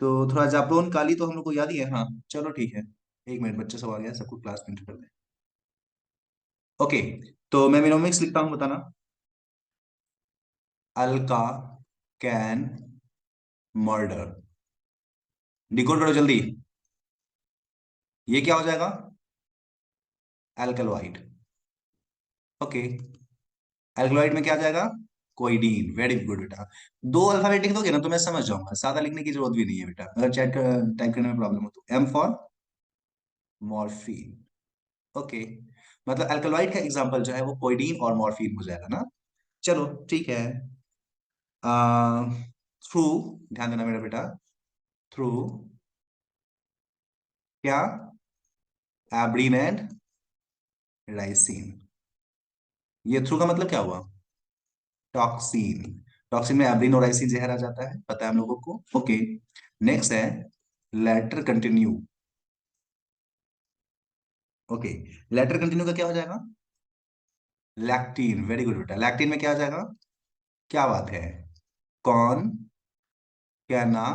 तो थोड़ा जापरोन काली तो हम लोग को याद ही है। हाँ चलो ठीक है। एक मिनट, बच्चा सब आ गया, सबको क्लास में एंटर कर दें। ओके, तो मैं मेनोमिक्स लिखता हूँ, बताना। Alka can murder. डिकोड करो जल्दी। ये क्या हो जाएगा? एल्कलॉइड। ओके, एल्कलॉइड में क्या आ जाएगा? कोइडीन। वेरी गुड बेटा। दो अल्फाबेट लिख दोगे ना तो मैं समझ जाऊंगा, सादा लिखने की जरूरत भी नहीं है बेटा, अगर चैट टाइप करने में प्रॉब्लम हो तो। M for morphine. ओके, मतलब अल्कलॉइड का एग्जांपल जो है वो कोइडीन और मॉर्फिन हो जाएगा ना। चलो ठीक है। थ्रू, ध्यान देना मेरा बेटा। थ्रू क्या? एब्रीन एंड राइसिन। ये थ्रू का मतलब क्या हुआ? टॉक्सिन। टॉक्सिन में एब्रीन और राइसिन जहर आ जाता है, पता है हम लोगों को। ओके, नेक्स्ट है letter continue. Okay, letter continue का क्या हो जाएगा? लैक्टीन। वेरी गुड बेटा, लैक्टीन में क्या आ जाएगा? क्या बात है? कौन, कैना,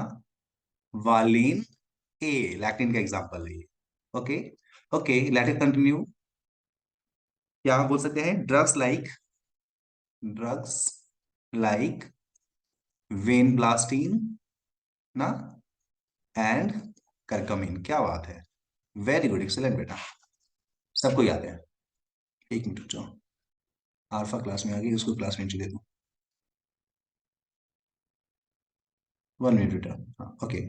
वालिन, ए। लैक्टीन का एग्जांपल है ये। ओके। ओके, लेटर कंटिन्यू क्या बोल सकते हैं? Drugs like, drugs like vinblastine ना, एंड करकमिन। क्या बात है, वेरी गुड, एक्सेलेंट बेटा, सबको याद है। एक मिनट रुक जाओ, अल्फा क्लास में आ गई, उसको क्लास में एंट्री दे दो। 1 मिनट बेटा। हाँ ओके,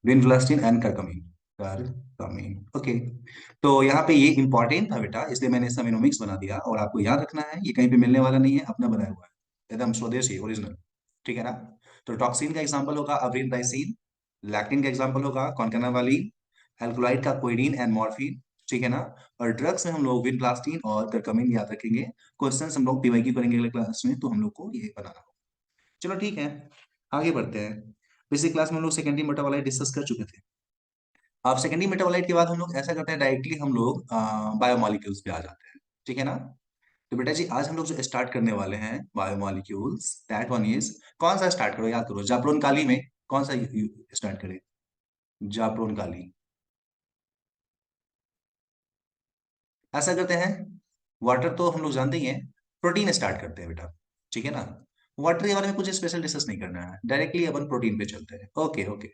विनफ्लास्टीन एंड करकमीन। करकमीन ओके। तो यहाँ पे ये इंपॉर्टेंट था बेटा, इसलिए मैंने इसका मेनोमिक्स बना दिया, और आपको याद रखना है ये कहीं पे मिलने वाला नहीं है, अपना बनाया हुआ है, एकदम स्वदेशी ओरिजिनल। ठीक है ना। तो टॉक्सिन का एग्जाम्पल होगा अवरीन राइसिन, लैक्टिन का एग्जाम्पल होगा कॉनकनावालिन, एल्कोलाइड का कोइडीन एंड मॉर्फिन। ठीक है ना। और ड्रग्स में हम लोग विनफ्लास्टीन और करकमीन याद रखेंगे। क्वेश्चन हम लोग पीवाईक्यू करेंगे अगले क्लास में, तो हम लोग को ये बनाना होगा। चलो ठीक है, आगे बढ़ते हैं। पिछली क्लास में हम लोग सेकेंडरी मेटाबोलाइट डिस्कस कर चुके थे। अब सेकेंडरी मेटाबोलाइट के बाद हम लोग ऐसा करते हैं, डायरेक्टली हम लोग बायोमोलिक्यूल्स पे आ जाते हैं। ठीक है ना। तो बेटा जी आज हम लोग जो स्टार्ट करने वाले हैं बायोमोलिक्यूल्स, दैट वन इज, कौन सा स्टार्ट करो, याद करो, जापरोन काली में कौन सा स्टार्ट करें? जापरोन काली। ऐसा करते हैं, वाटर तो हम लोग जानते ही हैं, प्रोटीन स्टार्ट करते हैं बेटा। ठीक है ना। वाटर के बारे में कुछ स्पेशल डिस्कस नहीं करना है, डायरेक्टली अपन प्रोटीन पे चलते हैं। Okay okay.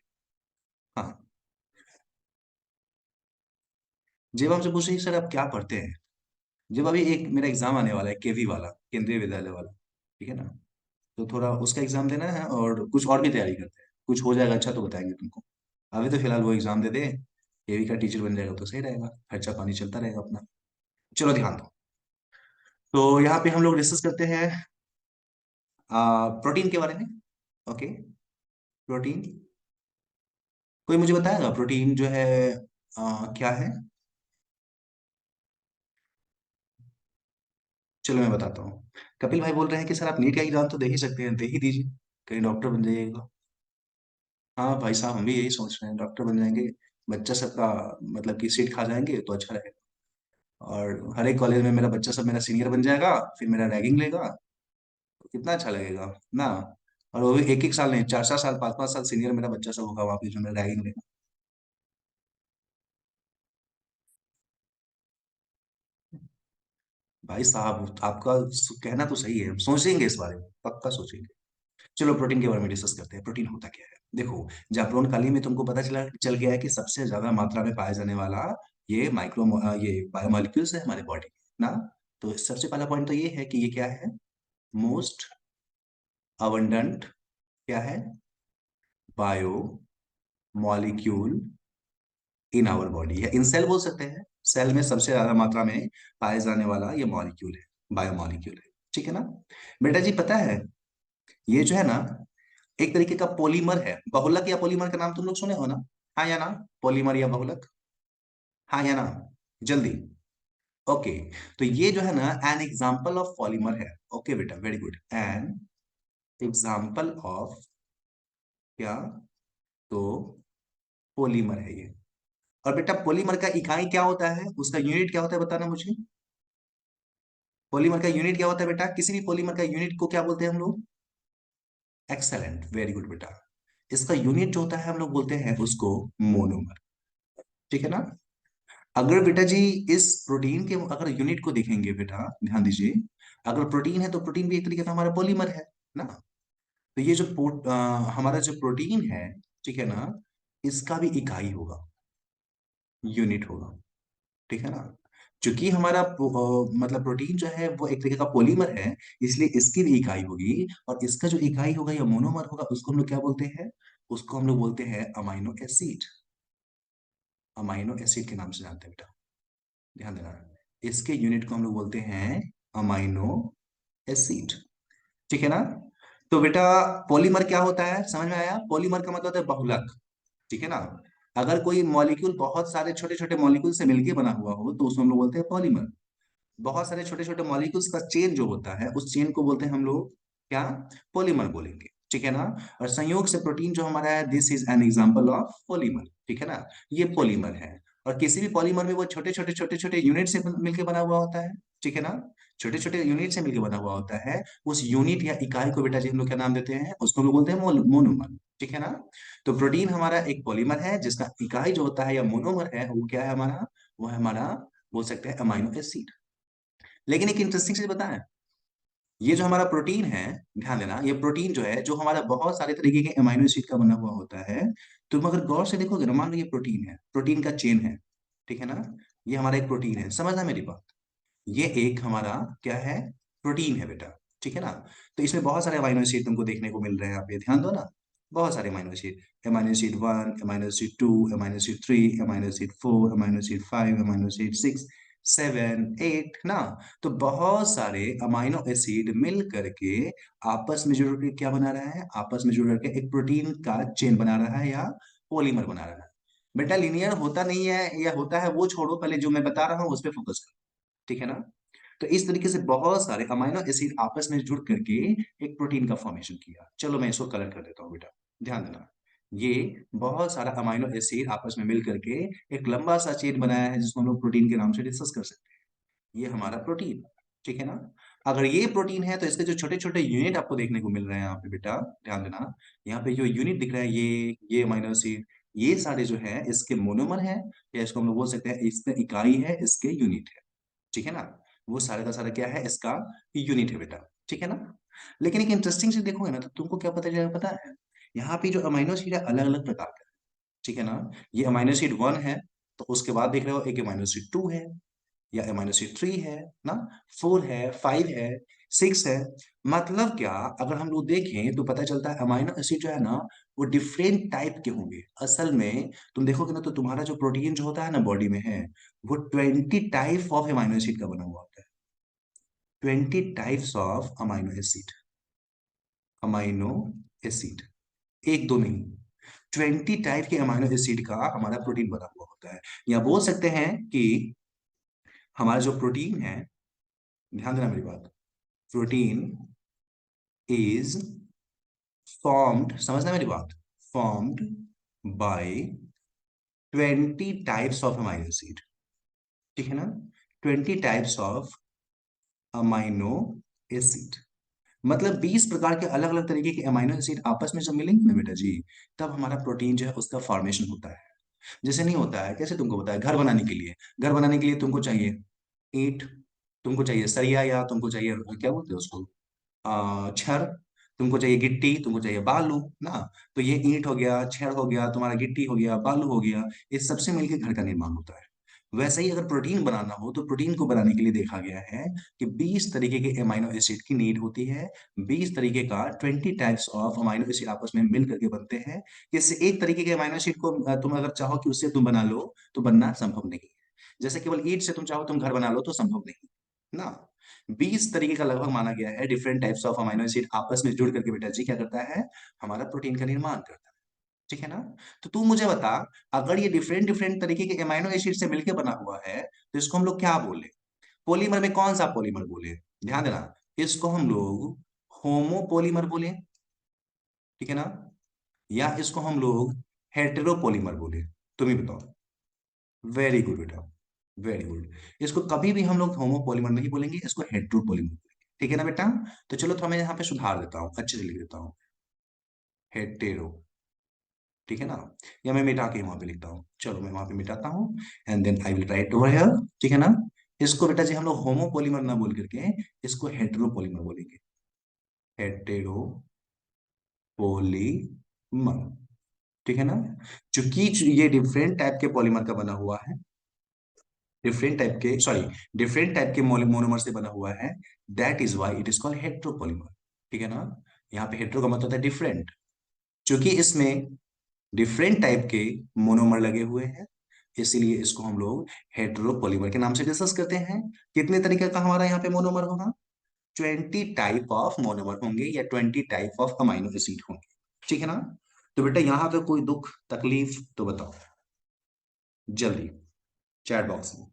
हाँ, जब हमसे पूछे सर आप क्या पढ़ते हैं, जब अभी एक मेरा एग्जाम आने वाला है, केवी वाला, केंद्रीय विद्यालय वाला। ठीक है ना। तो थोड़ा उसका एग्जाम देना है, और कुछ और भी तैयारी करते हैं, कुछ हो जाएगा अच्छा तो बताएंगे तुमको। अभी तो फिलहाल वो एग्जाम दे दे, केवी का टीचर बन जाएगा तो सही रहेगा, खर्चा पानी चलता रहेगा अपना। चलो ध्यान दो। तो यहाँ पे हम लोग डिस्कस करते हैं प्रोटीन के बारे में। ओके, प्रोटीन, कोई मुझे बताएगा प्रोटीन जो है क्या है? चलो मैं बताता हूँ। कपिल भाई बोल रहे हैं कि सर आप नीट का एग्जाम तो दे ही सकते हैं, दे ही दीजिए, कहीं डॉक्टर बन जाइएगा। हाँ भाई साहब, हम भी यही सोच रहे हैं, डॉक्टर बन जाएंगे, बच्चा सबका मतलब कि सीट खा जाएंगे तो अच्छा रहेगा। और हर एक कॉलेज में मेरा बच्चा सब मेरा सीनियर बन जाएगा, फिर मेरा रैगिंग लेगा, तो कितना अच्छा लगेगा ना। और वो भी एक एक साल नहीं, 4 4 साल, 5 5 साल सीनियर मेरा बच्चा सब होगा वहाँ पे, जो मेरा रैगिंग लेगा। भाई साहब आपका कहना तो सही है, हम सोचेंगे इस बारे में, पक्का सोचेंगे। चलो प्रोटीन के बारे में डिस्कस करते हैं, प्रोटीन होता क्या है। देखो, जापरोन काली में तुमको पता चल गया है कि सबसे ज्यादा मात्रा में पाया जाने वाला ये ये बायोमोलिक्यूल्स है हमारे बॉडी में ना। तो सबसे पहला पॉइंट तो ये है कि ये क्या है? मोस्ट अबंडेंट क्या है? Bio molecule in our body, या इन सेल बोल सकते हैं। सेल में सबसे ज्यादा मात्रा में पाए जाने वाला ये मॉलिक्यूल है, बायोमॉलिक्यूल है। ठीक है ना। बेटा जी पता है, ये जो है ना, एक तरीके का पॉलीमर है। बहुलक या पॉलीमर का नाम तुम लोग सुने हो ना? हाँ या ना? पॉलीमर या बहुलक, हाँ या ना? जल्दी। ओके, तो ये जो है ना एन एग्जाम्पल ऑफ पॉलीमर है। ओके बेटा, very good, an example of क्या? तो पॉलीमर है ये। और बेटा पॉलीमर का इकाई क्या होता है, उसका यूनिट क्या होता है, बताना मुझे। पॉलीमर का यूनिट क्या होता है बेटा? किसी भी पॉलीमर का यूनिट को क्या बोलते हैं हम लोग? एक्सेलेंट, वेरी गुड बेटा। इसका यूनिट जो होता है हम लोग बोलते हैं उसको मोनोमर। ठीक है ना। अगर बेटा जी इस प्रोटीन के अगर यूनिट को देखेंगे बेटा, ध्यान दीजिए, अगर प्रोटीन है तो प्रोटीन भी एक तरीके का हमारा पॉलीमर है ना। तो ये जो हमारा जो प्रोटीन है, ठीक है ना, इसका भी इकाई होगा, यूनिट होगा। ठीक है ना। क्योंकि हमारा मतलब प्रोटीन जो है वो एक तरीके का पॉलीमर है, इसलिए इसकी भी इकाई होगी, और इसका जो इकाई होगा या मोनोमर होगा उसको हम लोग क्या बोलते हैं, उसको हम लोग बोलते हैं अमाइनो एसिड। अमाइनो एसिड के नाम से जानते हैं बेटा, ध्यान देना। इसके यूनिट को हम लोग बोलते हैं अमाइनो एसिड। ठीक है ना। तो बेटा पॉलीमर क्या होता है, समझ में आया? पॉलीमर का मतलब होता है बहुलक। ठीक है ना। अगर कोई मॉलिक्यूल बहुत सारे छोटे छोटे मॉलिक्यूल से मिलकर बना हुआ हो तो उसको हम लोग बोलते हैं पॉलीमर। बहुत सारे छोटे छोटे मॉलिक्यूल्स का चेन जो होता है उस चेन को बोलते हैं हम लोग क्या, पॉलीमर बोलेंगे। ठीक है ना। और संयोग से प्रोटीन जो हमारा है, this is an example of polymer. ठीक है ना। ये पॉलीमर है। और किसी भी पॉलीमर में वो छोटे छोटे यूनिट से मिलकर बना हुआ होता है। ठीक है ना। छोटे छोटे यूनिट से मिलकर बना हुआ होता है। उस यूनिट या इकाई को बेटा जी हम लोग क्या नाम देते हैं, उसको हम लोग बोलते हैं मोनोमर। ठीक है ना। तो प्रोटीन हमारा एक पॉलीमर है जिसका इकाई जो होता है या मोनोमर है वो क्या है हमारा, वो है हमारा, बोल सकते हैं अमाइनो एसिड। लेकिन एक इंटरेस्टिंग चीज बताएं, ये जो हमारा प्रोटीन है, ध्यान देना, ये प्रोटीन जो है जो हमारा बहुत सारे तरीके के अमीनो एसिड का बना हुआ होता है। तुम अगर गौर से देखोगे ना, मान लो ये प्रोटीन है, प्रोटीन का चेन है। ठीक है ना। ये हमारा एक प्रोटीन है, समझना मेरी बात। ये एक हमारा क्या है, प्रोटीन है बेटा। ठीक है ना। तो इसमें बहुत सारे अमीनो एसिड तुमको देखने को मिल रहे हैं, यहाँ पे ध्यान दो ना। बहुत सारे amino acid 1, amino acid 2, amino acid 3, amino acid 4, amino acid 5, amino acid 6, 7, 8 ना। तो बहुत सारे अमीनो एसिड मिल करके आपस में जुड़ के क्या बना रहा है, आपस में जुड़ करके एक प्रोटीन का चेन बना रहा है या पॉलीमर बना रहा है। बेटा लिनियर होता नहीं है या होता है वो छोड़ो, पहले जो मैं बता रहा हूँ उस पर फोकस करो। ठीक है ना। तो इस तरीके से बहुत सारे अमीनो एसिड आपस में जुड़ करके एक प्रोटीन का फॉर्मेशन किया। चलो मैं इसको कलर कर देता हूँ बेटा, ध्यान देना। ये बहुत सारा अमीनो एसिड आपस में मिल करके एक लंबा सा चेन बनाया है जिसको हम लोग प्रोटीन के नाम से डिस्कस कर सकते हैं। ये हमारा प्रोटीन। ठीक है ना। अगर ये प्रोटीन है तो इसके जो छोटे छोटे यूनिट आपको देखने को मिल रहे हैं यहाँ पे बेटा, ध्यान देना। यहाँ पे जो यूनिट दिख रहा है ये अमीनो एसिड, ये सारे जो है इसके मोनोमर है, या इसको हम लोग बोल सकते हैं इसके इकाई है, इसके यूनिट है। ठीक है ना। वो सारा का सारा क्या है, इसका यूनिट है बेटा। ठीक है ना। लेकिन एक इंटरेस्टिंग चीज देखोगे ना तो तुमको क्या पता चलेगा, पता है, यहाँ पे जो अमीनो एसिड है अलग अलग प्रकार का है। ठीक है ना। ये अमीनो एसिड 1 है, तो उसके बाद देख रहे हो एक अमीनो एसिड 2 है, या अमीनो एसिड 3 है ना, 4 है, 5 है, 6 है। मतलब क्या, अगर हम लोग देखें तो पता चलता है अमीनो एसिड जो है ना वो डिफरेंट टाइप के होंगे असल में। तुम देखोगे ना तो तुम्हारा जो प्रोटीन जो होता है ना बॉडी में है, वो 20 टाइप ऑफ अमीनो एसिड का बना हुआ होता है। 20 types of amino acid. Amino acid एक दो नहीं, 20 टाइप के अमीनो एसिड का हमारा प्रोटीन बना हुआ होता है। या बोल सकते हैं कि हमारा जो प्रोटीन है, ध्यान देना मेरी बात, प्रोटीन इज फॉर्म्ड, समझना मेरी बात, formed by 20 types of amino acid. ठीक है ना। 20 टाइप्स ऑफ अमीनो एसिड, मतलब 20 प्रकार के अलग अलग तरीके के अमीनो एसिड आपस में जब मिलेंगे ना बेटा जी, तब हमारा प्रोटीन जो है उसका फॉर्मेशन होता है। जैसे नहीं होता है, कैसे तुमको बताया, घर बनाने के लिए, घर बनाने के लिए तुमको चाहिए ईंट, तुमको चाहिए सरिया, या तुमको चाहिए क्या बोलते हैं उसको, छड़, तुमको चाहिए गिट्टी, तुमको चाहिए बालू ना। तो ये ईंट हो गया, छड़ हो गया, तुम्हारा गिट्टी हो गया, बालू हो गया, इस सबसे मिलकर घर का निर्माण होता है। वैसे ही अगर प्रोटीन बनाना हो तो प्रोटीन को बनाने के लिए देखा गया है कि 20 तरीके के अमीनो एसिड की नीड होती है। 20 तरीके का 20 टाइप्स ऑफ अमीनो एसिड आपस में मिल करके बनते हैं। इससे एक तरीके के अमीनो एसिड को तुम अगर चाहो कि उससे तुम बना लो तो बनना संभव नहीं है। जैसे केवल ईंट से तुम चाहो तुम घर बना लो तो संभव नहीं ना। 20 तरीके का लगभग माना गया है, different types of amino acid आपस में जुड़ करके बेटा जी क्या करता है, हमारा प्रोटीन का निर्माण करता है। ठीक है ना। तो तू मुझे बता, अगर ये डिफरेंट डिफरेंट तरीके के अमीनो एसिड से मिलकर बना हुआ है तो इसको हम लोग क्या बोले, पॉलीमर में कौन सा पॉलीमर बोले, ध्यान देना, इसको हम लोग होमोपॉलीमर बोले। ठीक है ना। या इसको हम लोग हेटेरोपॉलीमर बोले, तुम ही बताओ। वेरी गुड बेटा, वेरी गुड। इसको कभी भी हम लोग होमोपॉलीमर नहीं बोलेंगे, इसको हेटेरोपॉलीमर बोलेंगे। ठीक है ना बेटा। तो चलो तो मैं यहाँ पे सुधार देता हूँ, अच्छे से लिख देता हूँ, हेटेरो। ठीक है ना, या मैं मिटा के वहां पे लिखता हूँ, चलो मैं वहां पे मिटाता हूँ, and then I will write over here. ठीक है ना, इसको बेटा जी हम लोग होमोपोलीमर ना बोल करके इसको हेटेरोपोलीमर बोलेंगे, हेटेरोपोलीमर। ठीक है ना, चूंकि ये डिफरेंट टाइप के पॉलीमर का बना हुआ है, डिफरेंट टाइप के, सॉरी, डिफरेंट टाइप के मोनोमर से बना हुआ है, that is why it is called heteropolymer. ठीक है ना, यहाँ पे हेटेरो का मतलब होता है डिफरेंट, क्योंकि इसमें डिफरेंट टाइप के मोनोमर लगे हुए हैं, इसीलिए इसको हम लोग हेटेरोपोलीमर के नाम से डिस्कस करते हैं। कितने तरीके का हमारा यहाँ पे मोनोमर होगा? 20 टाइप ऑफ मोनोमर होंगे या 20 टाइप ऑफ अमाइनो एसिड होंगे। ठीक है ना, तो बेटा यहाँ पे कोई दुख तकलीफ तो बताओ जल्दी, चैट बॉक्स में,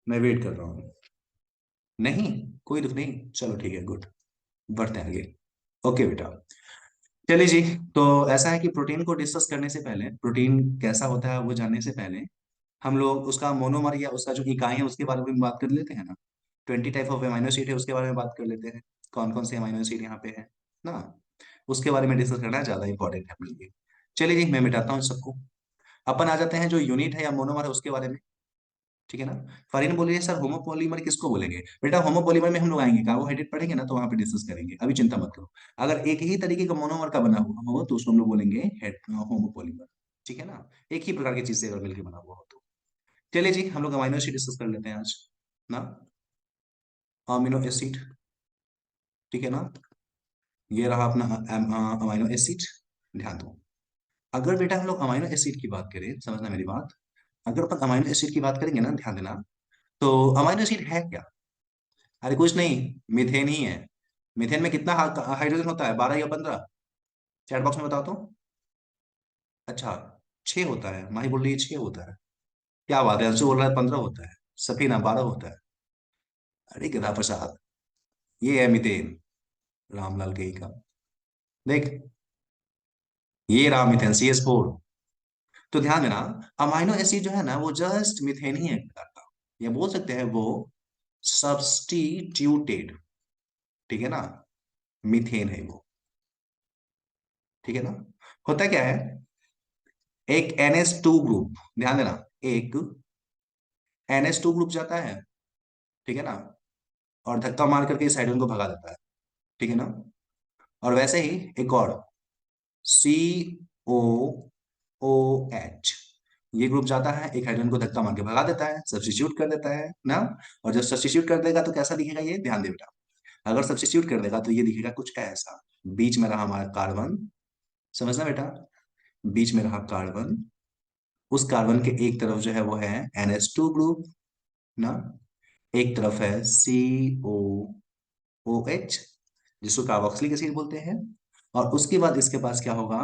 मैं वेट कर रहा हूँ। नहीं, कोई दुख नहीं, चलो ठीक है, गुड, बढ़ते हैं आगे। ओके बेटा, चलिए जी। तो ऐसा है कि प्रोटीन को डिस्कस करने से पहले, प्रोटीन कैसा होता है वो जानने से पहले, हम लोग उसका मोनोमर या उसका जो इकाई है उसके बारे में बात कर लेते हैं ना। 20 टाइप ऑफ अमाइनो एसिड है, उसके बारे में बात कर लेते हैं, कौन कौन से अमाइनो एसिड यहाँ पे है ना, उसके बारे में डिस्कस करना ज्यादा इंपॉर्टेंट है अपने लिए। चलिए जी, मैं मिटाता हूँ इन सबको, अपन आ जाते हैं जो यूनिट है या मोनोमर है उसके बारे में। ठीक है ना, फरीन बोलिए सर होमोपॉलीमर किसको बोलेंगे? बेटा होमोपॉलीमर में हम लोग आएंगे, कार्बोहाइड्रेट पढ़ेंगे ना, तो वहां पे डिस्कस करेंगे, अभी चिंता मत करो। अगर एक ही तरीके का मोनोमर का बना हुआ हो तो उसको हम लोग बोलेंगे होमोपॉलीमर। ठीक है ना, एक ही प्रकार की चीज से अगर मिलकर बना हुआ हो तो। चलिए जी, हम लोग अमाइनो एसिड डिस्कस कर लेते हैं आज ना, अमीनो एसिड। ठीक है ना, ये रहा अपना अमाइनो एसिड। ध्यान दो, अगर बेटा हम लोग अमाइनो एसिड की बात करें, समझना मेरी बात, अगर अपन अमाइनो एसिड की बात करेंगे ना, ध्यान देना, तो अमाइनो एसिड है क्या? अरे कुछ नहीं, मीथेन ही है। मीथेन में कितना हाइड्रोजन होता है, 12 या 15? चैट बॉक्स में बताओ तो। अच्छा, 6 होता है, माही बोल रही है 6 होता है। क्या बात है, अंशु बोल रहा है 15 होता है, सफीना 12 होता है। अरे गधा प्रसाद, ये है मीथेन, रामलाल कही का। देख, ये रहा मीथेन CH4। तो ध्यान देना, अमाइनो एसिड जो है ना वो जस्ट मीथेन ही है एक प्रकार का, ये बोल सकते हैं वो सब्स्टिट्यूटेड, ठीक है ना, मीथेन है वो। ठीक है ना, होता क्या है, एक NH2 ग्रुप, ध्यान देना, एक NH2 ग्रुप जाता है, ठीक है ना, और धक्का मार करके इस हाइड्रोजन को भगा देता है। ठीक है ना, और वैसे ही एक और COOH, ये ग्रुप जाता है, एक हाइड्रोजन को धक्का मार के भगा देता है, सब्स्टिट्यूट कर देता है ना। और जब सब्स्टिट्यूट कर देगा तो कैसा दिखेगा ये, ध्यान दे बेटा, अगर सब्स्टिट्यूट कर देगा तो ये दिखेगा कुछ ऐसा, बीच में रहा हमारा कार्बन, समझना बेटा, बीच में रहा कार्बन, उस कार्बन के एक तरफ जो है वो है NH2 ग्रुप ना, एक तरफ है COOH, जिसको कार्बोक्सिलिक एसिड बोलते हैं। और उसके बाद इसके पास क्या होगा,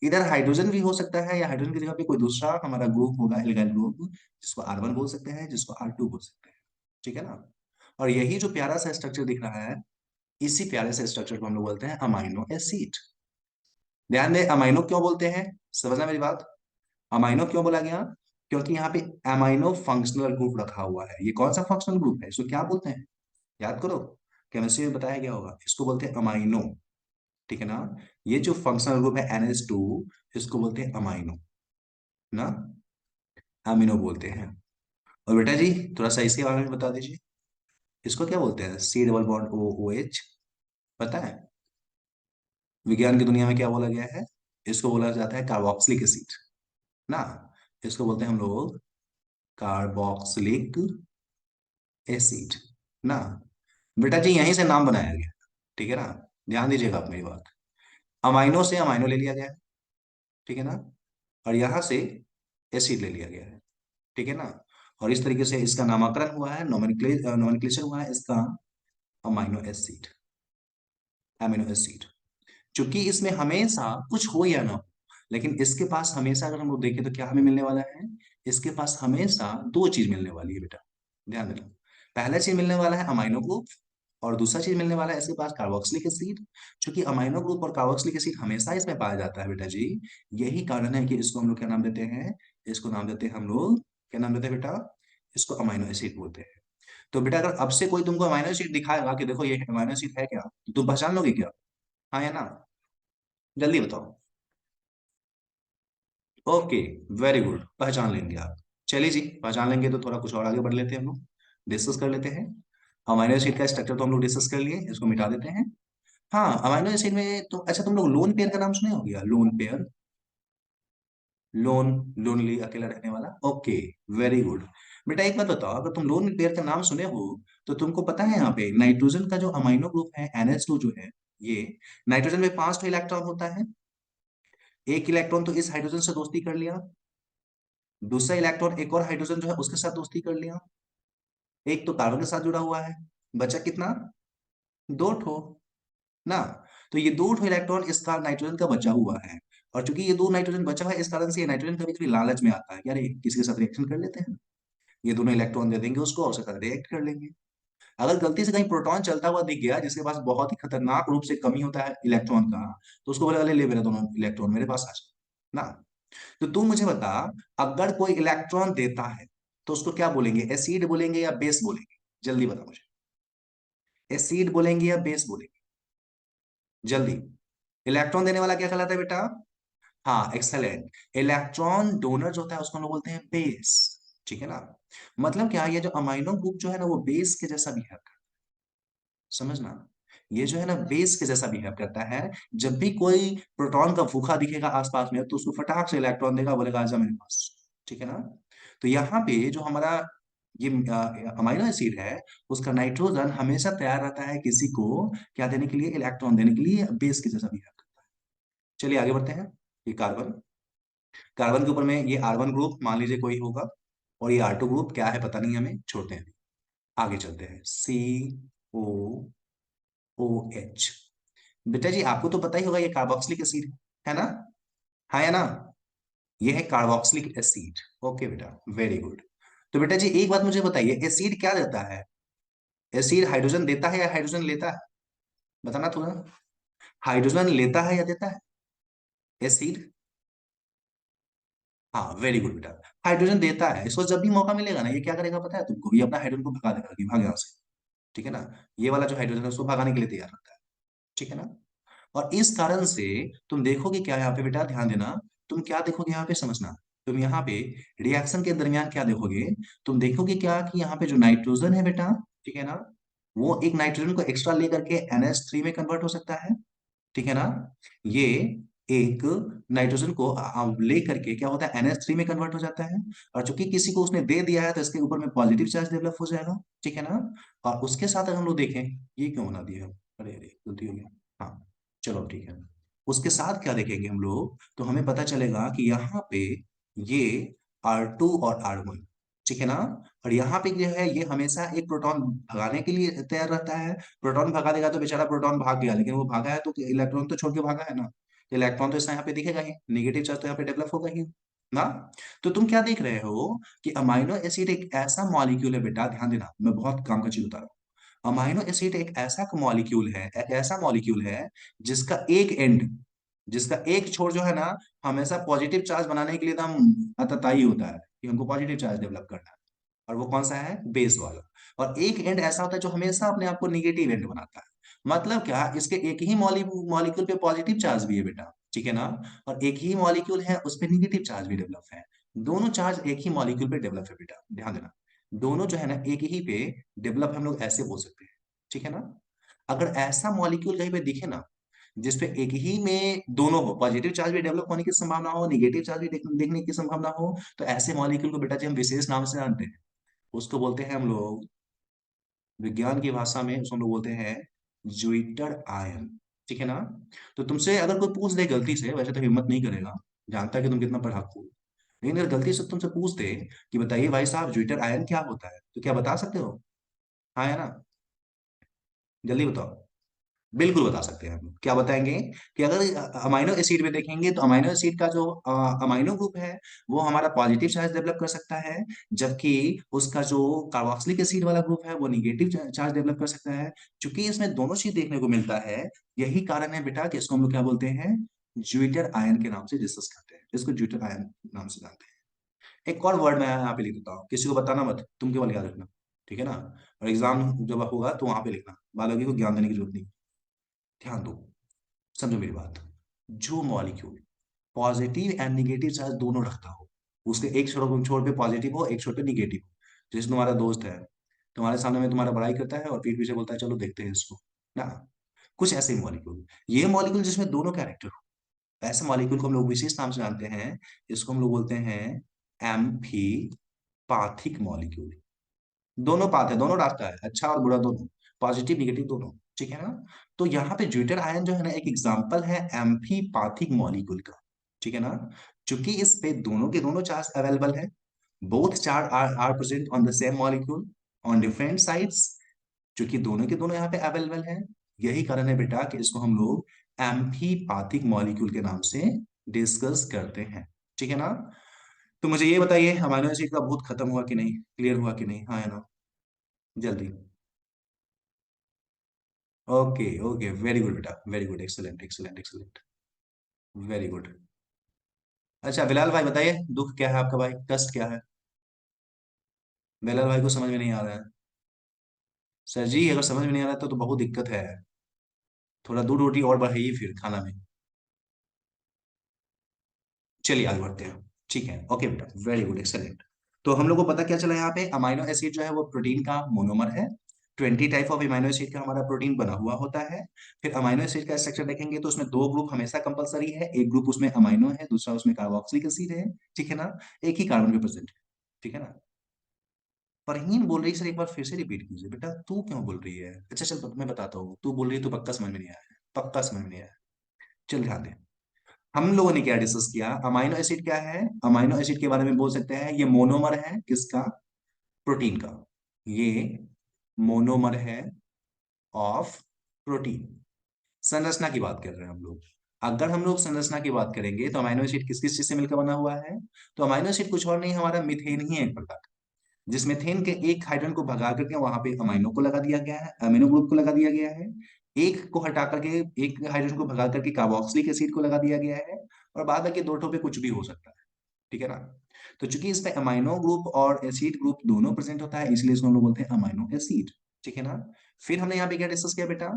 इधर हाइड्रोजन भी हो सकता है, या हाइड्रोजन की जगह पे कोई दूसरा हमारा ग्रुप होगा, एल्गाइल ग्रुप, जिसको R1 बोल सकते हैं, जिसको R2 बोल सकते हैं। ठीक है ना, और यही जो प्यारा सा स्ट्रक्चर दिख रहा है, इसी प्यारे से स्ट्रक्चर को हम लोग बोलते हैं अमाइनो एसिड। ध्यान दे, अमाइनो क्यों बोलते हैं, समझना मेरी बात, अमाइनो क्यों बोला गया, क्योंकि यहाँ पे अमाइनो फंक्शनल ग्रुप रखा हुआ है। ये कौन सा फंक्शनल ग्रुप है, इसको क्या बोलते हैं, याद करो, केमिस्ट्री में बताया गया होगा, इसको बोलते हैं अमाइनो। ठीक है ना, ये जो फंक्शनल ग्रुप है NH2, इसको बोलते हैं अमाइनो ना, अमीनो बोलते हैं। और बेटा जी थोड़ा सा इसके बारे में बता दीजिए, इसको क्या बोलते हैं, C डबल बॉन्ड OOH, पता है विज्ञान की दुनिया में क्या बोला गया है, इसको बोला जाता है कार्बोक्सिलिक एसिड ना, इसको बोलते हैं हम लोग कार्बोक्सिलिक एसिड ना। बेटा जी यहीं से नाम बनाया गया, ठीक है ना, ध्यान दीजिएगा आप मेरी बात, अमाइनो से अमाइनो ले लिया गया है, ठीक है ना, और यहां से एसिड ले लिया गया है। ठीक है ना, और इस तरीके से इसका नामकरण हुआ है, नोमेनक्लेचर हुआ है इसका अमाइनो एसिड, अमीनो एसिड। चूंकि इसमें हमेशा कुछ हो या ना हो, लेकिन इसके पास हमेशा अगर हम लोग देखें तो क्या हमें मिलने वाला है, इसके पास हमेशा दो चीज मिलने वाली है बेटा, ध्यान देना, पहला चीज मिलने वाला है अमाइनो ग्रुप, और दूसरा चीज मिलने वाला है इसके पास कार्बोक्सिलिक एसिड। चूंकि अमाइनो ग्रुप और कार्बोक्सिलिक एसिड हमेशा इसमें पाया जाता है बेटा जी, यही कारण है कि इसको हम लोग क्या नाम देते हैं, इसको नाम देते हैं हम लोग, क्या नाम देते हैं बेटा, इसको अमाइनो एसिड बोलते हैं। तो बेटा अगर अब से कोई तुमको अमाइनो एसिड दिखाएगा कि देखो ये अमाइनो एसिड है क्या, तो तुम पहचान लोगे क्या, हाँ या ना, जल्दी बताओ। ओके, वेरी गुड, पहचान लेंगे आप। चलिए जी, पहचान लेंगे तो थोड़ा कुछ और आगे बढ़ लेते हैं हम लोग, डिस्कस कर लेते हैं। अमाइनो एसिड का स्ट्रक्चर तो हम लोग डिस्कस कर लिए, इसको मिटा देते हैं। हाँ, अमाइनो एसिड में तो अच्छा, तुम लोग लोन पेयर का नाम सुने हो गया, लोन पेयर, लोन, लोनली, अकेला रहने वाला। Okay, very good. बेटा एक बात बताओ, अगर तुम लोन पेयर का नाम सुने हो तो तुमको पता है यहाँ पे नाइट्रोजन का जो अमाइनो ग्रुप है NH2 जो है, ये नाइट्रोजन में 5 इलेक्ट्रॉन होता है। एक इलेक्ट्रॉन तो इस हाइड्रोजन से दोस्ती कर लिया, दूसरा इलेक्ट्रॉन एक और हाइड्रोजन जो है उसके साथ दोस्ती कर लिया, एक तो कार्बन के साथ जुड़ा हुआ है, बचा कितना, 2 ठो ना। तो ये 2 ठो इलेक्ट्रॉन इसका नाइट्रोजन का बचा हुआ है, और चूंकि ये 2 नाइट्रोजन बचा हुआ है, इस कारण से ये नाइट्रोजन कभी कभी लालच में आता है कि अरे किसी के साथ रिएक्शन कर लेते हैं, ये दोनों इलेक्ट्रॉन दे देंगे उसको और उसके साथ रिएक्ट कर लेंगे। अगर गलती से कहीं प्रोटॉन चलता हुआ दिख गया जिसके पास बहुत ही खतरनाक रूप से कमी होता है इलेक्ट्रॉन का, तो उसको बोले, अरे ले मेरे दोनों इलेक्ट्रॉन मेरे पास आ जाए ना। तो तू मुझे बता, अगर कोई इलेक्ट्रॉन देता है तो उसको क्या बोलेंगे, एसिड बोलेंगे या बेस बोलेंगे? जल्दी बता मुझे, एसिड बोलेंगे या बेस बोलेंगे? जल्दी। इलेक्ट्रॉन देने वाला क्या कहलाता है बेटा? हाँ, एक्सेलेंट। इलेक्ट्रॉन डोनर जो होता है उसको हम लोग बोलते हैं बेस। ठीक है ना। मतलब क्या, ये जो अमाइनो ग्रुप जो है ना वो बेस के जैसा बिहेव करता है, समझना। ये जो है ना बेस के जैसा बिहेव करता है। जब भी कोई प्रोटॉन का फूका दिखेगा आसपास में तो उसको फटाक से इलेक्ट्रॉन देगा, बोलेगा आजा मेरे पास। ठीक है ना। तो यहाँ पे जो हमारा ये अमाइनो एसिड है, उसका नाइट्रोजन हमेशा तैयार रहता है किसी को क्या देने के लिए, इलेक्ट्रॉन देने के लिए, बेस के जैसा बिहेव करता है। चलिए आगे बढ़ते हैं। ये कार्बन, कार्बन के ऊपर में ये R1 ग्रुप मान लीजिए कोई होगा, और ये R2 ग्रुप क्या है पता नहीं हमें, छोड़ते हैं। आगे चलते हैं, COOH। बेटा जी आपको तो पता ही होगा ये कार्बोक्सिलिक एसिड है ना, हाँ या ना। ये है कार्बोक्सिलिक एसिड। ओके बेटा, वेरी गुड। तो बेटा जी एक बात मुझे बताइए, एसिड क्या देता है? एसिड हाइड्रोजन देता है या हाइड्रोजन लेता है? बताना थोड़ा। हाइड्रोजन लेता है या देता है एसिड? हाँ, वेरी गुड बेटा। हाइड्रोजन देता है, इसको जब भी मौका मिलेगा ना ये क्या करेगा पता है तुमको, ये अपना हाइड्रोजन को भगा देगा कि भाग यहाँ से। ठीक है ना। ये वाला जो हाइड्रोजन है उसको भगाने के लिए तैयार रहता है। ठीक है ना। और इस कारण से तुम देखोगे क्या यहाँ पे बेटा, ध्यान देना, तुम क्या देखोगे यहाँ पे, समझना। तुम यहाँ पे रिएक्शन के दरमियान क्या देखोगे, तुम देखोगे क्या कि यहाँ पे जो नाइट्रोजन है बेटा, ठीक है ना, वो एक नाइट्रोजन को एक्स्ट्रा लेकर के NH3 में कन्वर्ट हो सकता है। ठीक है ना। ये एक नाइट्रोजन को ले करके क्या होता है, NH3 में कन्वर्ट हो जाता है। और चूंकि किसी को उसने दे दिया है तो इसके ऊपर में पॉजिटिव चार्ज डेवलप हो जाएगा। ठीक है ना। और उसके साथ अगर हम लोग देखें, ये क्यों बना दिया, अरे अरे गलती हो गया। हाँ, चलो ठीक है। उसके साथ क्या देखेंगे हम लोग, तो हमें पता चलेगा कि यहाँ पे ये R2 और R1, ठीक है ना। और यहाँ पे जो है ये हमेशा एक प्रोटॉन भगाने के लिए तैयार रहता है। प्रोटॉन भगा देगा तो बेचारा प्रोटॉन भाग गया, लेकिन वो भागा है तो इलेक्ट्रॉन तो छोड़ के भागा है ना। इलेक्ट्रॉन तो इसका यहाँ पे दिखेगा ही, निगेटिव चार्ज तो यहाँ पे डेवलप होगा ही ना। तो तुम क्या देख रहे हो कि अमाइनो एसिड एक ऐसा मॉलिक्यूल है बेटा, ध्यान देना मैं बहुत काम का चीज बता रहा हूँ। अमाइनो एसिड एक ऐसा मॉलिक्यूल है, एक ऐसा मॉलिक्यूल है जिसका एक एंड, जिसका एक छोर जो है ना, हमेशा पॉजिटिव चार्ज बनाने के लिए एकदम अतताई होता है कि हमको पॉजिटिव चार्ज डेवलप करना है। और वो कौन सा है, बेस वाला। और एक एंड ऐसा होता है जो हमेशा अपने आप को निगेटिव एंड बनाता है। मतलब क्या, इसके एक ही मॉलिक्यूल पे पॉजिटिव चार्ज भी है बेटा, ठीक है ना। और एक ही मॉलिक्यूल है उस पे निगेटिव चार्ज भी डेवलप है। दोनों चार्ज एक ही मॉलिक्यूल पे डेवलप है बेटा, ध्यान देना। दोनों जो है ना एक ही पे डेवलप, हम लोग ऐसे बोल सकते हैं। ठीक है ना। अगर ऐसा मॉलिक्यूल कहीं पे दिखे ना जिसपे एक ही में दोनों हो, पॉजिटिव चार्ज भी डेवलप होने की संभावना हो, निगेटिव चार्ज भी देखने की संभावना हो, तो ऐसे मॉलिक्यूल को बेटा जी हम विशेष नाम से जानते हैं। उसको बोलते हैं हम लोग, विज्ञान की भाषा में उसको हम लोग बोलते हैं ज्विटर आयन। ठीक है ना। तो तुमसे अगर कोई पूछ दे गलती से, वैसे तो हिम्मत नहीं करेगा, जानता है कि तुम कितना पढ़ाकू हो, लेकिन अगर गलती से तुमसे पूछ दे कि बताइए भाई साहब ज्विटर आयन क्या होता है, तो क्या बता सकते हो? हाँ है ना। जल्दी बताओ। बिल्कुल बता सकते हैं हम। क्या बताएंगे कि अगर अमाइनो एसिड में देखेंगे तो अमाइनो एसिड का जो अमाइनो ग्रुप है वो हमारा पॉजिटिव चार्ज डेवलप कर सकता है, जबकि उसका जो कार्बोक्सिलिक एसिड वाला ग्रुप है वो निगेटिव चार्ज डेवलप कर सकता है। चूंकि इसमें दोनों चीज देखने को मिलता है, यही कारण है बेटा कि इसको हम लोग क्या बोलते हैं, ज्विटर आयन के नाम से डिस्कस करते हैं, इसको ज्विटर आयन नाम से जानते हैं। एक और वर्ड मैं यहाँ पे लिख देता हूँ, किसी को बताना मत, तुम केवल याद रखना। ठीक है ना। और एग्जाम जब होगा तो वहां पे लिखना, बाकी को ज्ञान देने की जरूरत नहीं। ध्यान दो, समझो मेरी बात। जो molecule positive and negative charge दोनों रखता हो, उसके एक छोर छोर पे पॉजिटिव हो, एक छोर पे निगेटिव हो। जैसे तुम्हारा दोस्त है, तुम्हारे सामने में तुम्हारा बड़ाई करता है और पीठ पीछे बोलता है चलो देखते हैं इसको ना, कुछ ऐसे मॉलिक्यूल, ये मॉलिक्यूल जिसमें दोनों कैरेक्टर हो, ऐसे मॉलिक्यूल को हम लोग विशेष नाम से जानते हैं। इसको हम लोग बोलते हैं एम्फीपाथिक मॉलिक्यूल। दोनों पाथ है, दोनों रास्ता है, अच्छा और बुरा दोनों, पॉजिटिव निगेटिव दोनों, ठीक है ना। तो यहाँ पे ज्यूटर आयन जो है ना, एक एग्जांपल है एम्फीपाथिक मॉलिक्यूल का, ठीक है ना। चूंकि इस पे दोनों के दोनों चार्ज अवेलेबल है, both charge are present on the same molecule on different sides, क्योंकि दोनों के दोनों यहाँ पे अवेलेबल है। यही कारण है बेटा कि इसको हम लोग एम्फीपाथिक मॉलिक्यूल के नाम से डिस्कस करते हैं, ठीक है ना। तो मुझे ये बताइए, अमाइनो एसिड का भूत खत्म हुआ कि नहीं, क्लियर हुआ कि नहीं, हाँ है ना, जल्दी। ओके ओके, वेरी गुड बेटा, very good, excellent excellent excellent, very good. अच्छा बिलाल भाई बताइए, दुख क्या है आपका भाई, कष्ट क्या है। बिलाल भाई को समझ में नहीं आ रहा है। सर जी अगर समझ में नहीं आ रहा है तो बहुत दिक्कत है। थोड़ा दूध रोटी और बढ़ाइए फिर खाना में। चलिए आगे बढ़ते हैं, ठीक है, ओके बेटा, वेरी गुड एक्सेलेंट। तो हम लोग को पता क्या चला यहाँ पे, अमाइनो एसिड जो है वो प्रोटीन का मोनोमर है। 20 टाइप ऑफ अमाइनो एसिड का हमारा प्रोटीन बना हुआ होता है। फिर अमाइनो एसिड का स्ट्रक्चर देखेंगे तो उसमें दो ग्रुप हमेशा कंपलसरी है, एक ग्रुप उसमें अमाइनो है, दूसरा उसमें कार्बोक्सिलिक एसिड है, ठीक है ना। एक ही कार्बन पे प्रेजेंट है, ठीक है ना। परहीन बोल रही है, सर एक बार फिर से रिपीट कीजिए बेटा, तू क्यों बोल रही है, अच्छा चल मैं बताता हूँ, तू बोल रही है तो पक्का समझ में नहीं आया है, पक्का समझ में नहीं आया। चल ध्यान दे, हम लोगों ने क्या डिस्कस किया, अमाइनो एसिड क्या है, अमाइनो एसिड के बारे में बोल सकते हैं ये मोनोमर है किसका, प्रोटीन का। ये मोनोमर है ऑफ प्रोटीन। संरचना की बात कर रहे हैं हम लोग। अगर हम लोग संरचना की बात करेंगे तो अमाइनो एसिड किस किस चीज से मिलकर बना हुआ है, तो अमाइनो एसिड कुछ और नहीं, हमारा मिथेन ही है एक प्रकार का, जिस मिथेन के एक हाइड्रोजन को भगा करके वहां पे अमाइनो को लगा दिया गया है, अमीनो ग्रुप को लगा दिया गया है। एक को हटा करके, एक हाइड्रोजन को भगा करके कार्बोक्सिलिक एसिड को लगा दिया गया है, और बाद बाकी दो ठो पे कुछ भी हो सकता है, ठीक है ना। तो चूंकि इसमें अमाइनो ग्रुप और एसिड ग्रुप दोनों प्रेजेंट होता है, इसलिए इसको हम लोग बोलते हैं अमाइनो एसिड, ठीक है ना। फिर हमने यहाँ पे क्या डिस्कस किया बेटा,